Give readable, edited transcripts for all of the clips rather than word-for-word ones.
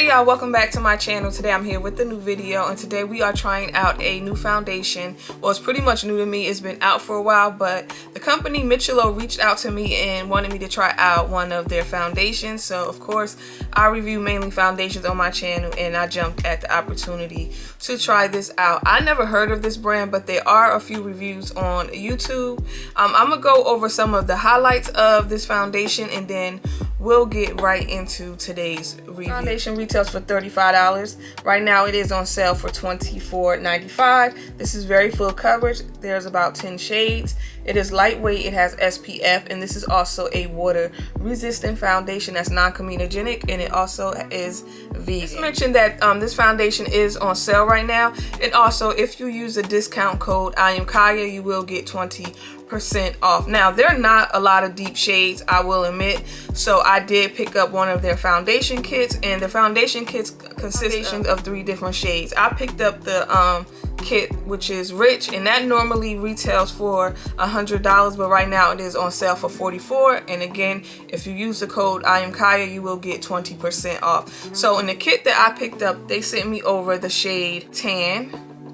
Hey y'all, welcome back to my channel. Today I'm here with a new video, and today we are trying out a new foundation. Well, it's pretty much new to me. It's been out for a while, but the company Miccilo reached out to me and wanted me to try out one of their foundations. So of course I review mainly foundations on my channel, and I jumped at the opportunity to try this out. I never heard of this brand, but there are a few reviews on YouTube. I'm gonna go over some of the highlights of this foundation, and then we'll get right into today's review. Foundation retails for $35. Right now it is on sale for $24.95. This is very full coverage. There's about 10 shades. It is lightweight, it has SPF, and this is also a water resistant foundation that's non-comedogenic, and it also is vegan. Just mention that this foundation is on sale right now, and also if you use the discount code I am Kaya, you will get 20% off. Now, there are not a lot of deep shades, I will admit, so I did pick up one of their foundation kits, and the foundation kits consist of 3 different shades. I picked up the kit which is rich, and that normally retails for $100, but right now it is on sale for $44. And again, if you use the code I am Kaya, you will get 20% off. So in the kit that I picked up, they sent me over the shade Tan,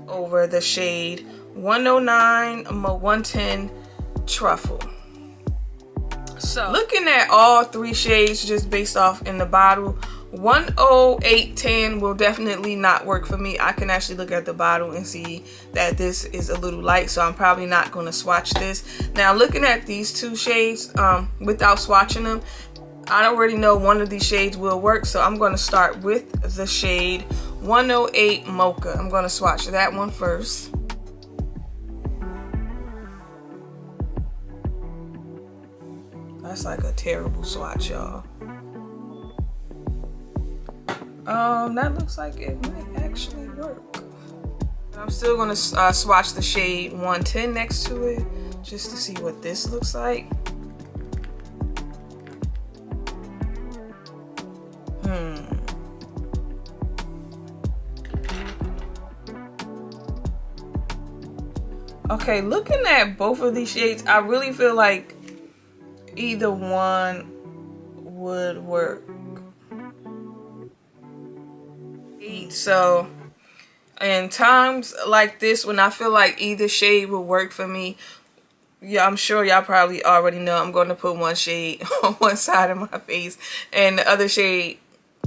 over the shade 109, 110 Truffle. So looking at all 3 shades just based off in the bottle, 10810 will definitely not work for me. I can actually look at the bottle and see that this is a little light, so I'm probably not going to swatch this. Now, looking at these 2 shades without swatching them, I already know one of these shades will work, so I'm going to start with the shade 108 Mocha. I'm going to swatch that one first. That's like a terrible swatch, y'all. That looks like it might actually work. I'm still gonna swatch the shade 110 next to it just to see what this looks like. Okay, looking at both of these shades, I really feel like either one would work. So in times like this, when I feel like either shade will work for me, yeah, I'm sure y'all probably already know I'm going to put one shade on one side of my face and the other shade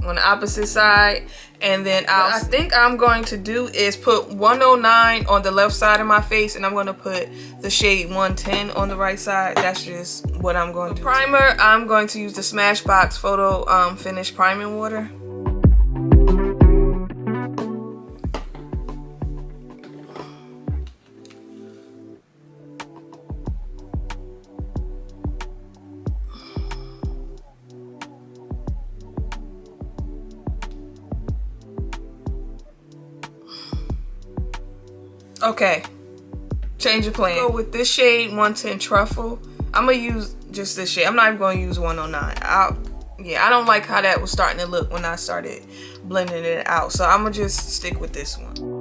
on the opposite side. And then I think I'm going to do is put 109 on the left side of my face, and I'm going to put the shade 110 on the right side. That's just what I'm going to do. Primer, I'm going to use the Smashbox Photo Finish Priming Water. Okay, change of plan. Go with this shade 110 Truffle. I'm gonna use just this shade. I'm not even gonna use 109. Yeah, I don't like how that was starting to look when I started blending it out, so I'm gonna just stick with this one.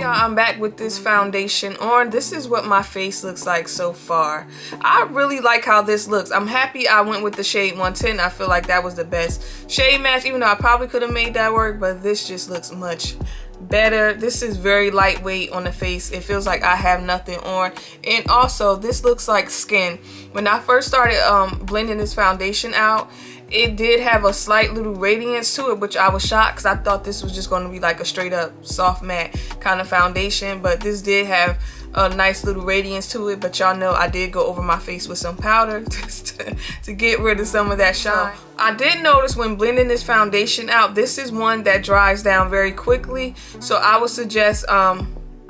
I'm back with this foundation on. This is what my face looks like so far. I really like how this looks. I'm happy I went with the shade 110. I feel like that was the best shade match, even though I probably could have made that work, but this just looks much better. This is very lightweight on the face. It feels like I have nothing on, and also this looks like skin. When I first started blending this foundation out, it did have a slight little radiance to it, which I was shocked because I thought this was just going to be like a straight up soft matte kind of foundation, but this did have a nice little radiance to it. But y'all know I did go over my face with some powder to get rid of some of that shine. I did notice when blending this foundation out, this is one that dries down very quickly, so I would suggest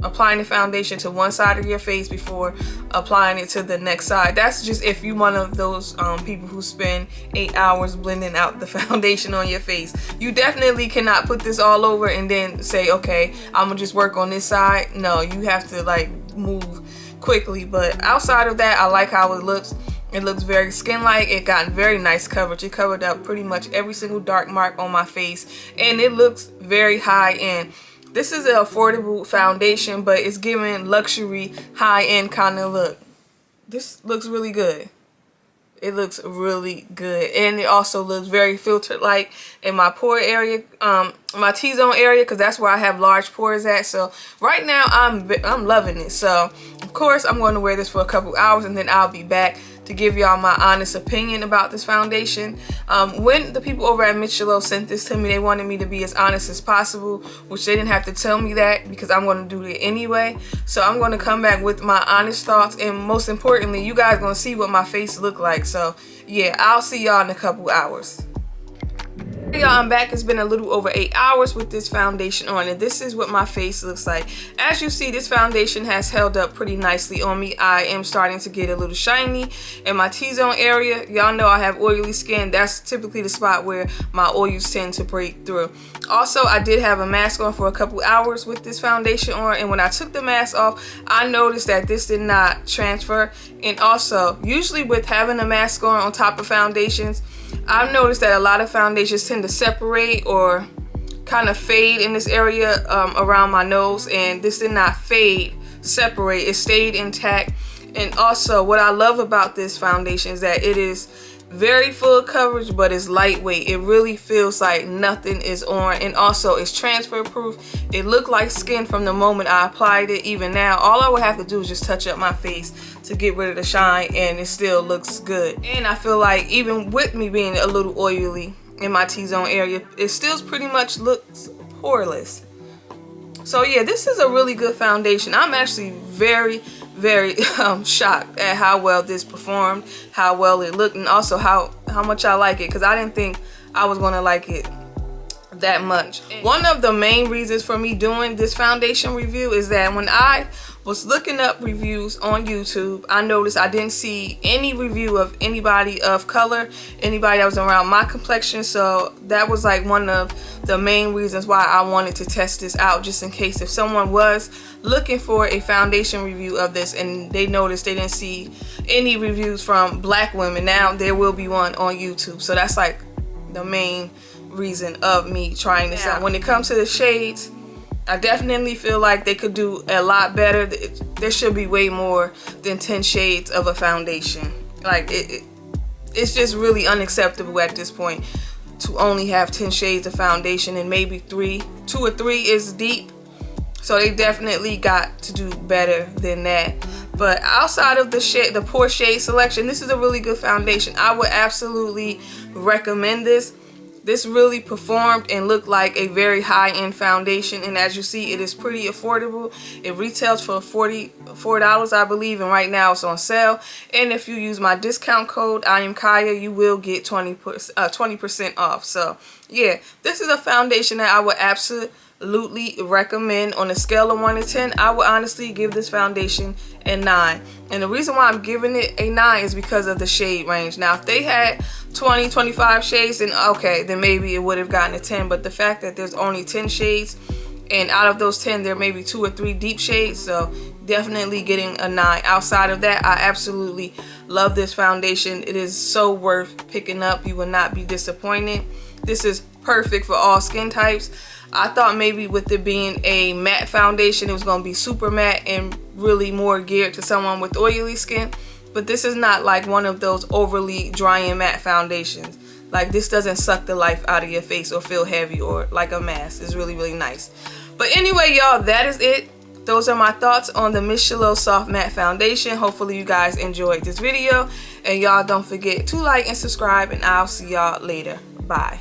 applying the foundation to one side of your face before applying it to the next side. That's just if you're one of those people who spend 8 hours blending out the foundation on your face. You definitely cannot put this all over and then say, okay, I'm gonna just work on this side. No, you have to like move quickly. But outside of that, I like how it looks. It looks very skin-like. It got very nice coverage. It covered up pretty much every single dark mark on my face, and it looks very high-end. This is an affordable foundation, but it's giving luxury, high-end kind of look. This looks really good. It looks really good, and it also looks very filtered-like in my pore area, my T-zone area, because that's where I have large pores at. So right now I'm loving it. So of course I'm going to wear this for a couple hours, and then I'll be back to give y'all my honest opinion about this foundation. When the people over at Miccilo sent this to me, they wanted me to be as honest as possible, which they didn't have to tell me that because I'm going to do it anyway. So I'm going to come back with my honest thoughts, and most importantly, you guys going to see what my face look like. So yeah, I'll see y'all in a couple hours. Hey y'all, I'm back. It's been a little over 8 hours with this foundation on, and this is what my face looks like. As you see, this foundation has held up pretty nicely on me. I am starting to get a little shiny in my T-zone area. Y'all know I have oily skin. That's typically the spot where my oils tend to break through. Also, I did have a mask on for a couple hours with this foundation on, and when I took the mask off, I noticed that this did not transfer. And also, usually with having a mask on top of foundations, I've noticed that a lot of foundations tend to separate or kind of fade in this area around my nose, and this did not fade, separate. It stayed intact. And also, what I love about this foundation is that it is very full coverage, but it's lightweight. It really feels like nothing is on, and also it's transfer proof. It looked like skin from the moment I applied it. Even now, all I would have to do is just touch up my face to get rid of the shine, and it still looks good. And I feel like even with me being a little oily in my T-zone area, it still pretty much looks poreless. So yeah, this is a really good foundation. I'm actually very shocked at how well this performed, how well it looked, and also how much I like it, because I didn't think I was going to like it that much. One of the main reasons for me doing this foundation review is that when I was looking up reviews on YouTube, I noticed I didn't see any review of anybody of color, anybody that was around my complexion. So that was like one of the main reasons why I wanted to test this out, just in case if someone was looking for a foundation review of this and they noticed they didn't see any reviews from black women. Now there will be one on YouTube. So that's like the main reason of me trying this out. When it comes to the shades, I definitely feel like they could do a lot better. There should be way more than 10 shades of a foundation. Like it's just really unacceptable at this point to only have 10 shades of foundation, and maybe 2 or 3 is deep. So they definitely got to do better than that. But outside of the pore shade selection, this is a really good foundation. I would absolutely recommend this. This really performed and looked like a very high-end foundation, and as you see, it is pretty affordable. It retails for $44, I believe, and right now it's on sale. And if you use my discount code, I am Kaya, you will get 20% off. So yeah, this is a foundation that I would absolutely recommend. On a scale of 1 to 10, I would honestly give this foundation a 9. And the reason why I'm giving it a 9 is because of the shade range. Now, if they had 20-25 shades, then okay, then maybe it would have gotten a 10. But the fact that there's only 10 shades, and out of those 10 there may be 2 or 3 deep shades, so definitely getting a 9. Outside of that, I absolutely love this foundation. It is so worth picking up. You will not be disappointed. This is perfect for all skin types. I thought maybe with it being a matte foundation, it was going to be super matte and really more geared to someone with oily skin. But this is not like one of those overly dry and matte foundations. Like, this doesn't suck the life out of your face or feel heavy or like a mask. It's really, really nice. But anyway, y'all, that is it. Those are my thoughts on the Miccilo Soft Matte Foundation. Hopefully you guys enjoyed this video. And y'all don't forget to like and subscribe, and I'll see y'all later. Bye.